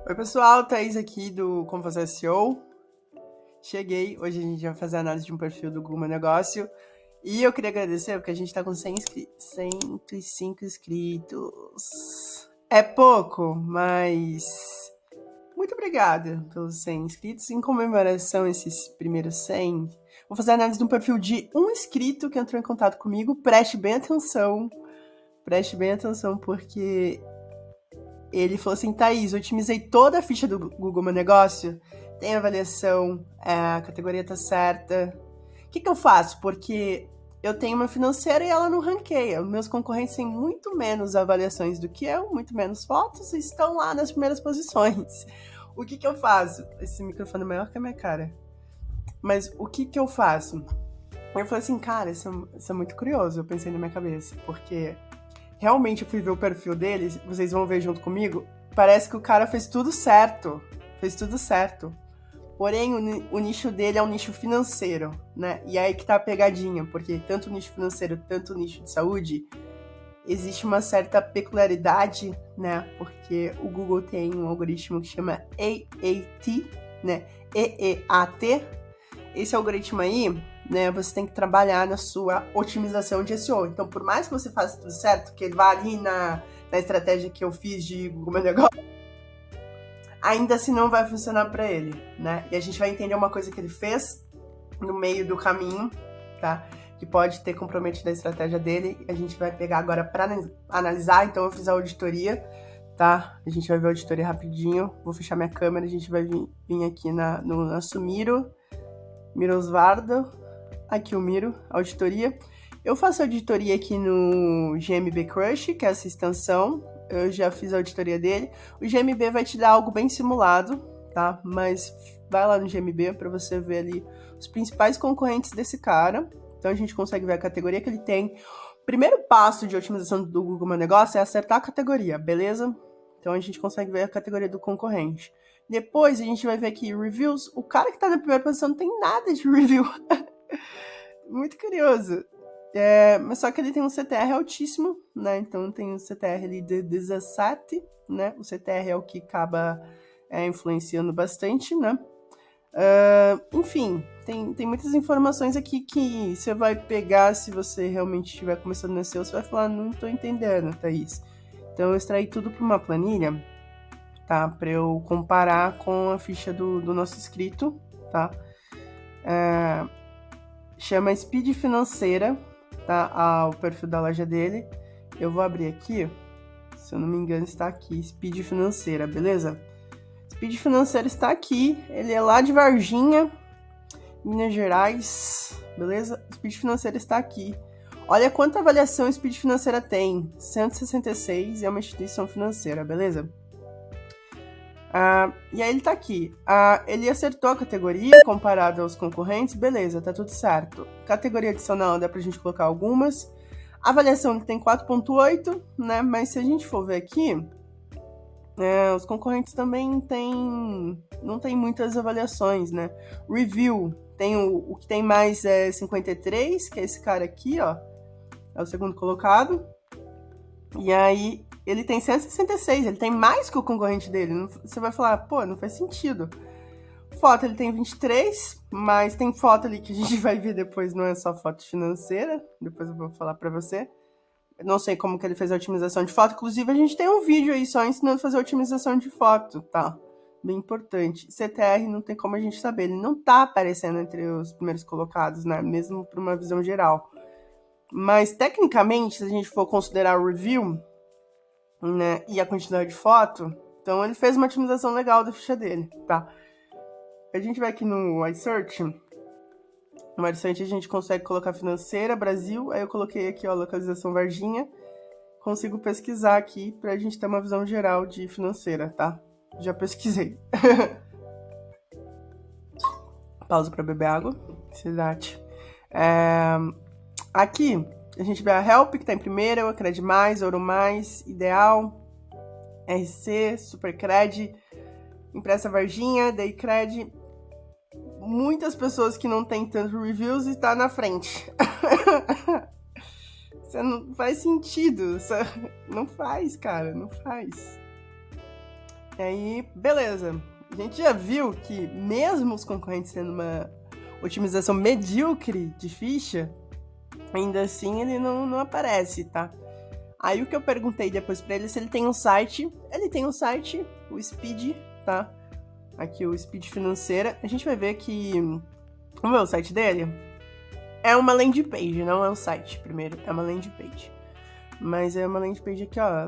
Oi pessoal, Thaís aqui do Como Fazer SEO. Cheguei, hoje a gente vai fazer a análise de um perfil do Google Meu Negócio. E eu queria agradecer porque a gente tá com 105 inscritos. É pouco, mas muito obrigada pelos 100 inscritos. Em comemoração a esses primeiros 100, vou fazer a análise de um perfil de um inscrito que entrou em contato comigo. Preste bem atenção porque ele falou assim: Thaís, eu otimizei toda a ficha do Google Meu Negócio, tem avaliação, a categoria tá certa. O que eu faço? Porque eu tenho uma financeira e ela não ranqueia. Meus concorrentes têm muito menos avaliações do que eu, muito menos fotos e estão lá nas primeiras posições. O que eu faço? Esse microfone é maior que a minha cara. Mas o que eu faço? Eu falei assim, cara, isso é muito curioso. Eu pensei na minha cabeça, porque realmente eu fui ver o perfil dele, vocês vão ver junto comigo, parece que o cara fez tudo certo. Porém, o nicho dele é um nicho financeiro, né? E aí que tá a pegadinha, porque tanto o nicho financeiro, tanto o nicho de saúde, existe uma certa peculiaridade, né? Porque o Google tem um algoritmo que chama AAT, né? EEAT. Esse algoritmo aí, né, você tem que trabalhar na sua otimização de SEO. Então, por mais que você faça tudo certo, que ele vá ali na estratégia que eu fiz de Google Meu Negócio, ainda assim não vai funcionar para ele, né? E a gente vai entender uma coisa que ele fez no meio do caminho, tá? Que pode ter comprometido a estratégia dele. A gente vai pegar agora para analisar. Então, eu fiz a auditoria, tá? A gente vai ver a auditoria rapidinho. Vou fechar minha câmera, a gente vai vir aqui no nosso Mirosvardo, aqui o Miro, auditoria. Eu faço auditoria aqui no GMB Crush, que é essa extensão. Eu já fiz a auditoria dele. O GMB vai te dar algo bem simulado, tá? Mas vai lá no GMB para você ver ali os principais concorrentes desse cara. Então a gente consegue ver a categoria que ele tem. O primeiro passo de otimização do Google Meu Negócio é acertar a categoria, beleza? Então a gente consegue ver a categoria do concorrente. Depois a gente vai ver aqui reviews. O cara que tá na primeira posição não tem nada de review. Muito curioso. Mas só que ele tem um CTR altíssimo, né? Então tem um CTR ali de 17, né? O CTR é o que acaba influenciando bastante, né? Enfim, tem muitas informações aqui que você vai pegar se você realmente estiver começando no SEO, você vai falar, não tô entendendo, Thaís. Então eu extraí tudo para uma planilha, tá? Para eu comparar com a ficha do nosso inscrito, tá? Chama Speed Financeira, tá? O perfil da loja dele. Eu vou abrir aqui, se eu não me engano está aqui, Speed Financeira, beleza? Speed Financeira está aqui, ele é lá de Varginha, Minas Gerais, beleza? Speed Financeira está aqui. Olha quanta avaliação Speed Financeira tem, 166, é uma instituição financeira, beleza? E aí ele tá aqui. Ele acertou a categoria comparado aos concorrentes, beleza, tá tudo certo. Categoria adicional dá pra gente colocar algumas. A avaliação ele tem 4.8, né? Mas se a gente for ver aqui, os concorrentes também não tem muitas avaliações, né? Review, tem o que tem mais é 53, que é esse cara aqui, ó. É o segundo colocado. E aí ele tem 166, ele tem mais que o concorrente dele. Você vai falar, pô, não faz sentido. Foto ele tem 23, mas tem foto ali que a gente vai ver depois, não é só foto financeira. Depois eu vou falar pra você. Eu não sei como que ele fez a otimização de foto. Inclusive, a gente tem um vídeo aí só ensinando a fazer a otimização de foto, tá? Bem importante. CTR não tem como a gente saber. Ele não tá aparecendo entre os primeiros colocados, né? Mesmo para uma visão geral. Mas, tecnicamente, se a gente for considerar o review, né, e a quantidade de foto, então ele fez uma otimização legal da ficha dele, tá? A gente vai aqui no iSearch. No iSearch a gente consegue colocar financeira, Brasil, aí eu coloquei aqui, ó, localização Varginha. Consigo pesquisar aqui pra gente ter uma visão geral de financeira, tá? Já pesquisei. Pausa pra beber água. Cidade. Aqui, a gente vê a Help, que tá em primeira, o Cred+, Ouro+, Ideal, RC, Supercred, Impressa Varginha, Daycred. Muitas pessoas que não tem tanto reviews e tá na frente. Isso não faz sentido. Não faz, cara, não faz. E aí, beleza. A gente já viu que mesmo os concorrentes tendo uma otimização medíocre de ficha, ainda assim ele não aparece, tá? Aí o que eu perguntei depois pra ele se ele tem um site. Ele tem um site, o Speed, tá? Aqui o Speed Financeira. A gente vai ver que... Vamos ver o site dele? É uma landing page, não é um site, primeiro. É uma landing page. Mas é uma landing page aqui, ó,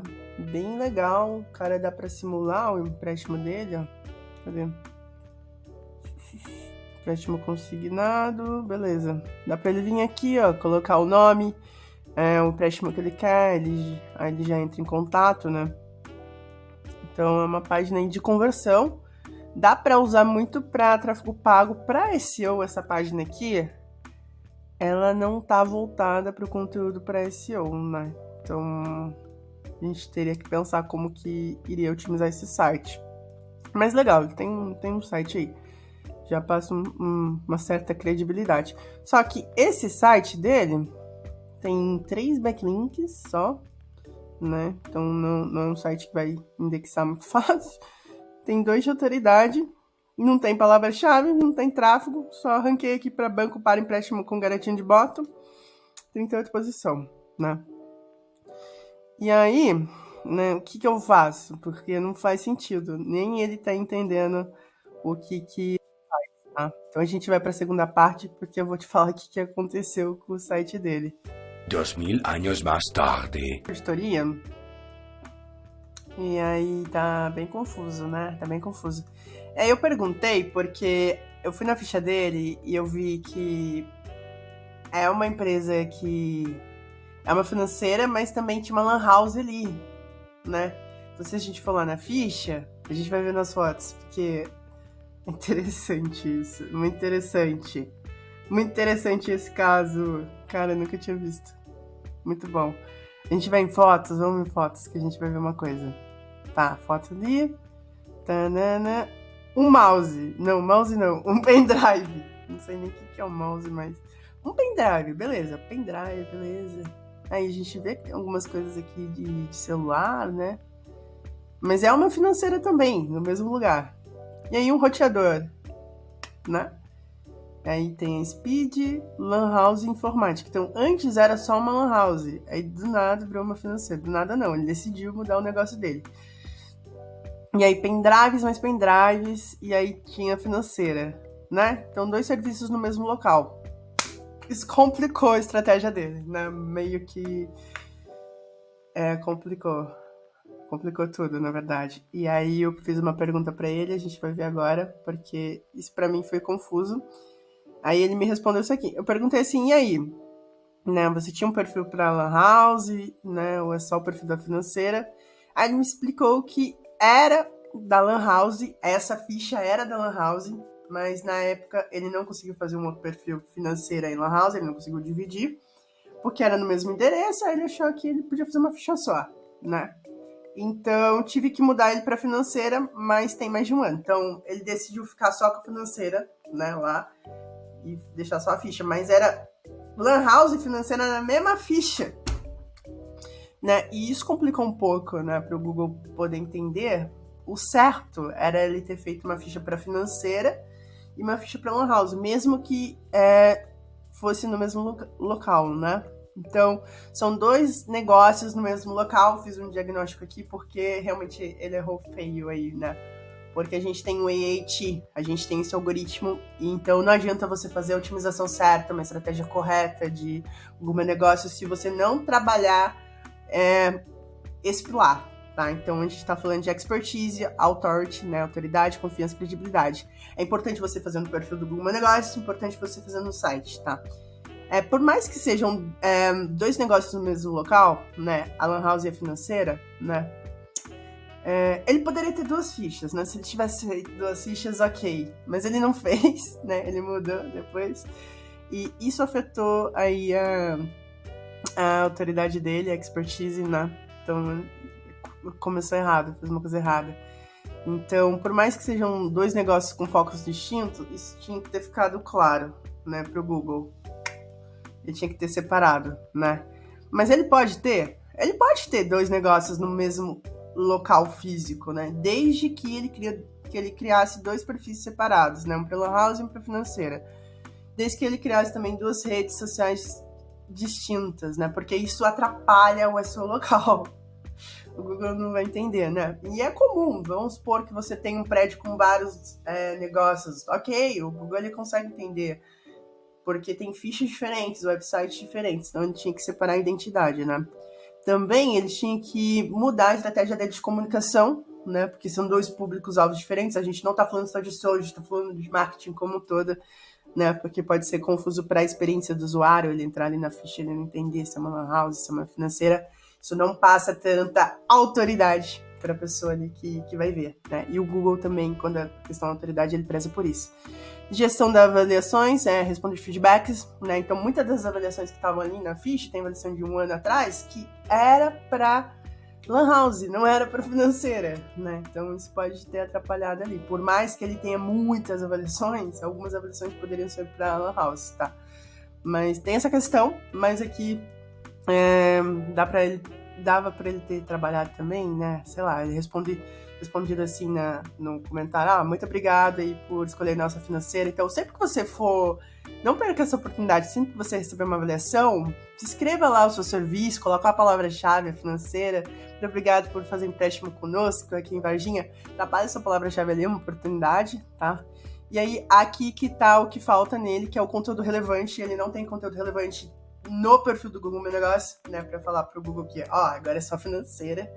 bem legal. O cara dá pra simular o empréstimo dele, ó. Cadê? Empréstimo consignado, beleza. Dá pra ele vir aqui, ó, colocar o nome, o empréstimo que ele quer, aí ele já entra em contato, né? Então é uma página de conversão. Dá pra usar muito pra tráfego pago. Pra SEO, essa página aqui, ela não tá voltada pro conteúdo pra SEO, né? Então, a gente teria que pensar como que iria otimizar esse site. Mas legal, tem um site aí. Já passa uma certa credibilidade. Só que esse site dele tem 3 backlinks só, né? Então, não é um site que vai indexar muito fácil. Tem 2 de autoridade, não tem palavra-chave, não tem tráfego. Só ranquei aqui para banco para empréstimo com garantia de bottom. 38 posição, né? E aí, né, o que eu faço? Porque não faz sentido. Nem ele tá entendendo o que faz, tá? Então a gente vai para a segunda parte, porque eu vou te falar o que aconteceu com o site dele. 2000 años más tarde. Editoria. E aí tá bem confuso, né? Tá bem confuso. Aí eu perguntei, porque eu fui na ficha dele e eu vi que é uma empresa que... É uma financeira, mas também tinha uma lan house ali, né? Então, se a gente for lá na ficha, a gente vai ver nas fotos, porque é interessante isso. Muito interessante. Muito interessante esse caso. Cara, eu nunca tinha visto. Muito bom. A gente vai em fotos, vamos em fotos, que a gente vai ver uma coisa. Tá, foto ali. Tanana. Um mouse. Não, mouse não. Um pendrive. Não sei nem o que é um mouse, mas... Um pendrive, beleza. Pendrive, beleza. Aí a gente vê que tem algumas coisas aqui de celular, né? Mas é uma financeira também, no mesmo lugar. E aí um roteador, né? Aí tem a Speed, Lan House e Informática. Então antes era só uma Lan House. Aí do nada virou uma financeira. Do nada não, ele decidiu mudar o negócio dele. E aí pendrives, mais pendrives. E aí tinha a financeira, né? Então 2 serviços no mesmo local. Isso complicou a estratégia dele, né? Meio que complicou tudo, na verdade. E aí eu fiz uma pergunta pra ele, a gente vai ver agora, porque isso pra mim foi confuso. Aí ele me respondeu isso aqui. Eu perguntei assim, e aí? Né, você tinha um perfil pra Lan House, né? Ou é só o perfil da financeira? Aí ele me explicou que era da Lan House, essa ficha era da Lan House, mas na época ele não conseguiu fazer um perfil financeiro em Lan House, ele não conseguiu dividir, porque era no mesmo endereço, aí ele achou que ele podia fazer uma ficha só, né? Então tive que mudar ele para financeira, mas tem mais de um ano. Então ele decidiu ficar só com a financeira, né, lá, e deixar só a ficha, mas era Lan House e financeira na mesma ficha, né? E isso complicou um pouco, né, para o Google poder entender. O certo era ele ter feito uma ficha para financeira e uma ficha para Lan House, mesmo que fosse no mesmo local, né? Então, são 2 negócios no mesmo local. Fiz um diagnóstico aqui porque realmente ele errou feio aí, né? Porque a gente tem o AAT, a gente tem esse algoritmo, e então não adianta você fazer a otimização certa, uma estratégia correta de algum negócio se você não trabalhar esse pilar. Tá? Então, a gente está falando de expertise, authority, né? Autoridade, confiança e credibilidade. É importante você fazer no perfil do Google Negócios, é importante você fazer no site, tá? Por mais que sejam 2 negócios no mesmo local, né? A Lan House e a financeira, né? Ele poderia ter 2 fichas, né? Se ele tivesse feito 2 fichas, ok. Mas ele não fez, né? Ele mudou depois. E isso afetou aí a autoridade dele, a expertise, né? Então... começou errado, fez uma coisa errada. Então, por mais que sejam 2 negócios com focos distintos, isso tinha que ter ficado claro, né, pro Google. Ele tinha que ter separado, né? Mas ele pode ter 2 negócios no mesmo local físico, né? Desde que ele criasse 2 perfis separados, né? Um para Lan House e um para financeira. Desde que ele criasse também 2 redes sociais distintas, né? Porque isso atrapalha o SEO local. O Google não vai entender, né? E é comum, vamos supor que você tem um prédio com vários negócios. Ok, o Google ele consegue entender, porque tem fichas diferentes, websites diferentes, então ele tinha que separar a identidade, né? Também eles tinham que mudar a estratégia deles de comunicação, né? Porque são 2 públicos-alvos diferentes, a gente não está falando só de SEO, a gente está falando de marketing como um todo, né? Porque pode ser confuso para a experiência do usuário, ele entrar ali na ficha e ele não entender se é uma lan house, se é uma financeira. Isso não passa tanta autoridade para a pessoa ali que vai ver, né? E o Google também, quando a questão da autoridade, ele preza por isso. Gestão das avaliações, responder feedbacks, né? Então, muitas das avaliações que estavam ali na ficha, tem avaliação de 1 ano atrás, que era para Lan House, não era para financeira, né? Então, isso pode ter atrapalhado ali. Por mais que ele tenha muitas avaliações, algumas avaliações poderiam ser para Lan House, tá? Mas tem essa questão, mas aqui dava para ele ter trabalhado também, né? Sei lá, ele respondido assim no comentário, muito obrigado aí por escolher nossa financeira. Então, sempre que você for, não perca essa oportunidade, sempre que você receber uma avaliação, escreva lá o seu serviço, coloca a palavra-chave financeira. Muito obrigado por fazer empréstimo conosco aqui em Varginha. Trabalhe essa palavra-chave ali, uma oportunidade, tá? E aí, aqui que tá o que falta nele, que é o conteúdo relevante. Ele não tem conteúdo relevante no perfil do Google Meu Negócio, né, para falar pro Google que, agora é só financeira.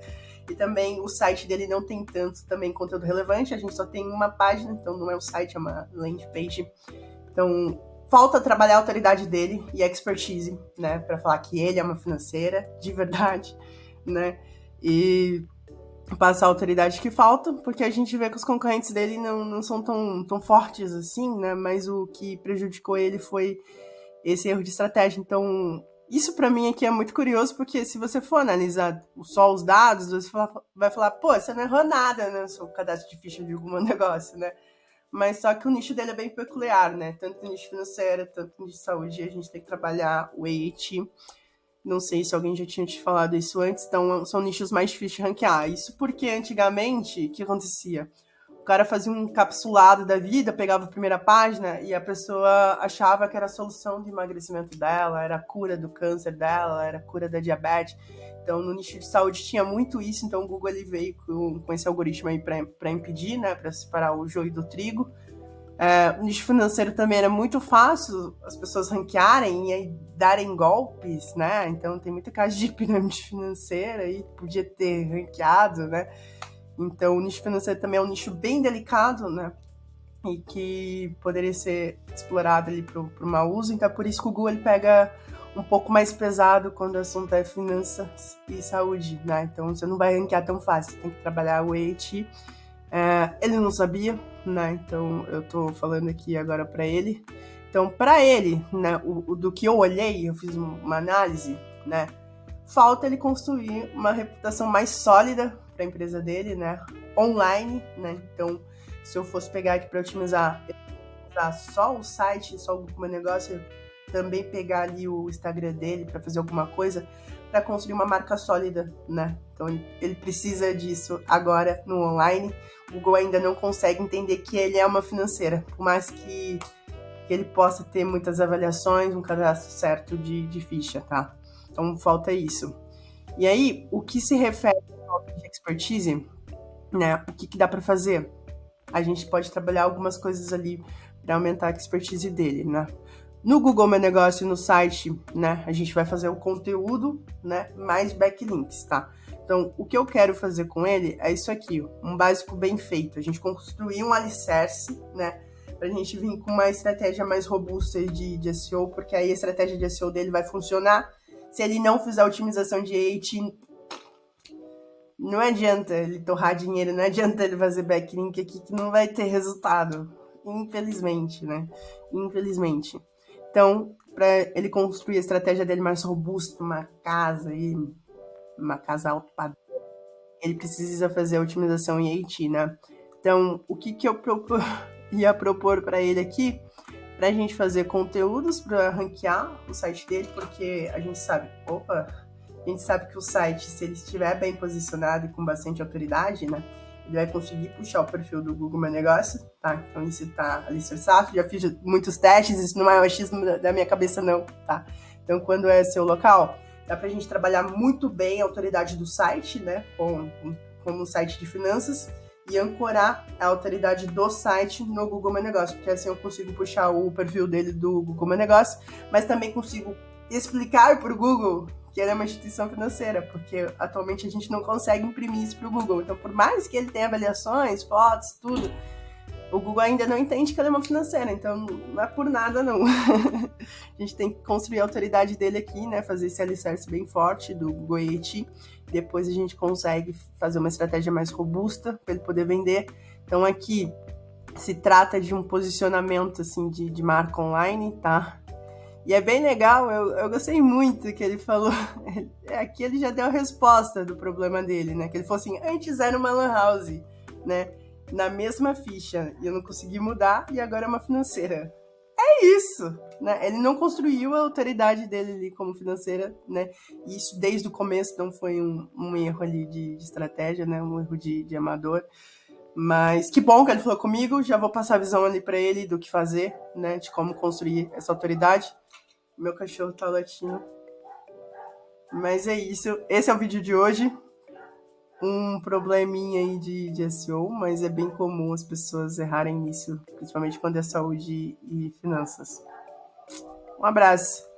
E também o site dele não tem tanto também conteúdo relevante, a gente só tem uma página, então não é um site, é uma landing page. Então, falta trabalhar a autoridade dele e a expertise, né, para falar que ele é uma financeira de verdade, né, e passar a autoridade que falta, porque a gente vê que os concorrentes dele não são tão fortes assim, né, mas o que prejudicou ele foi esse erro de estratégia. Então, isso para mim aqui é muito curioso, porque se você for analisar só os dados, você vai falar, pô, você não errou nada no seu cadastro de ficha de algum negócio, né? Mas só que o nicho dele é bem peculiar, né? Tanto no nicho financeiro, tanto no nicho de saúde, a gente tem que trabalhar o AAT. Não sei se alguém já tinha te falado isso antes, então são nichos mais difíceis de ranquear. Isso porque antigamente, o que acontecia? O cara fazia um encapsulado da vida, pegava a primeira página e a pessoa achava que era a solução de emagrecimento dela, era a cura do câncer dela, era a cura da diabetes. Então, no nicho de saúde tinha muito isso, então o Google ele veio com esse algoritmo aí para impedir, né, para separar o joio do trigo. O nicho financeiro também era muito fácil as pessoas ranquearem e aí darem golpes, né? Então, tem muita caso de pirâmide financeira e podia ter ranqueado, né? Então, o nicho financeiro também é um nicho bem delicado, né? E que poderia ser explorado ali para o mau uso. Então, é por isso que o Google ele pega um pouco mais pesado quando o assunto é finanças e saúde, né? Então, você não vai ranquear tão fácil. Você tem que trabalhar o AAT. Ele não sabia, né? Então, eu tô falando aqui agora para ele. Então, para ele, né? Do que eu olhei, eu fiz uma análise, né? Falta ele construir uma reputação mais sólida para a empresa dele, né? Online, né? Então, se eu fosse pegar aqui para otimizar só o site, só o meu negócio, também pegar ali o Instagram dele para fazer alguma coisa, para construir uma marca sólida, né? Então, ele precisa disso agora no online. O Google ainda não consegue entender que ele é uma financeira, por mais que ele possa ter muitas avaliações, um cadastro certo de ficha, tá? Então, falta isso. E aí, o que se refere à falta de expertise, né? O que dá para fazer? A gente pode trabalhar algumas coisas ali para aumentar a expertise dele, né? No Google Meu Negócio, no site, né? A gente vai fazer o conteúdo, né? Mais backlinks, tá? Então, o que eu quero fazer com ele é isso aqui, um básico bem feito. A gente construir um alicerce, né? Pra gente vir com uma estratégia mais robusta de SEO, porque aí a estratégia de SEO dele vai funcionar. Se ele não fizer a otimização de AAT, não adianta ele torrar dinheiro, não adianta ele fazer backlink aqui que não vai ter resultado. Infelizmente, né? Infelizmente. Então, para ele construir a estratégia dele mais robusta, uma casa alto padrão, ele precisa fazer a otimização em AAT, né? Então, o que eu ia propor para ele aqui? Pra gente fazer conteúdos para ranquear o site dele, porque a gente sabe, A gente sabe que o site, se ele estiver bem posicionado e com bastante autoridade, né, ele vai conseguir puxar o perfil do Google Meu Negócio, tá? Então isso tá alicerçado, já fiz muitos testes, isso não é um achismo da minha cabeça não, tá? Então quando é seu local, dá pra gente trabalhar muito bem a autoridade do site, né, como um site de finanças, e ancorar a autoridade do site no Google Meu Negócio, porque assim eu consigo puxar o perfil dele do Google Meu Negócio, mas também consigo explicar para o Google que ele é uma instituição financeira, porque atualmente a gente não consegue imprimir isso para o Google. Então, por mais que ele tenha avaliações, fotos, tudo, o Google ainda não entende que ele é uma financeira, então não é por nada, não. A gente tem que construir a autoridade dele aqui, né? Fazer esse alicerce bem forte do Google IoT. Depois a gente consegue fazer uma estratégia mais robusta para ele poder vender. Então aqui se trata de um posicionamento assim de marca online, tá? E é bem legal, eu gostei muito que ele falou. Aqui ele já deu a resposta do problema dele, né? Que ele falou assim: antes era uma lan house, né? Na mesma ficha, e eu não consegui mudar, e agora é uma financeira. É isso, né? Ele não construiu a autoridade dele ali como financeira, né? E isso desde o começo não foi um erro ali de estratégia, né? Um erro de amador. Mas que bom que ele falou comigo, já vou passar a visão ali para ele do que fazer, né? De como construir essa autoridade. Meu cachorro tá latindo. Mas é isso, esse é o vídeo de hoje. Um probleminha aí de SEO, mas é bem comum as pessoas errarem nisso, principalmente quando é saúde e finanças. Um abraço!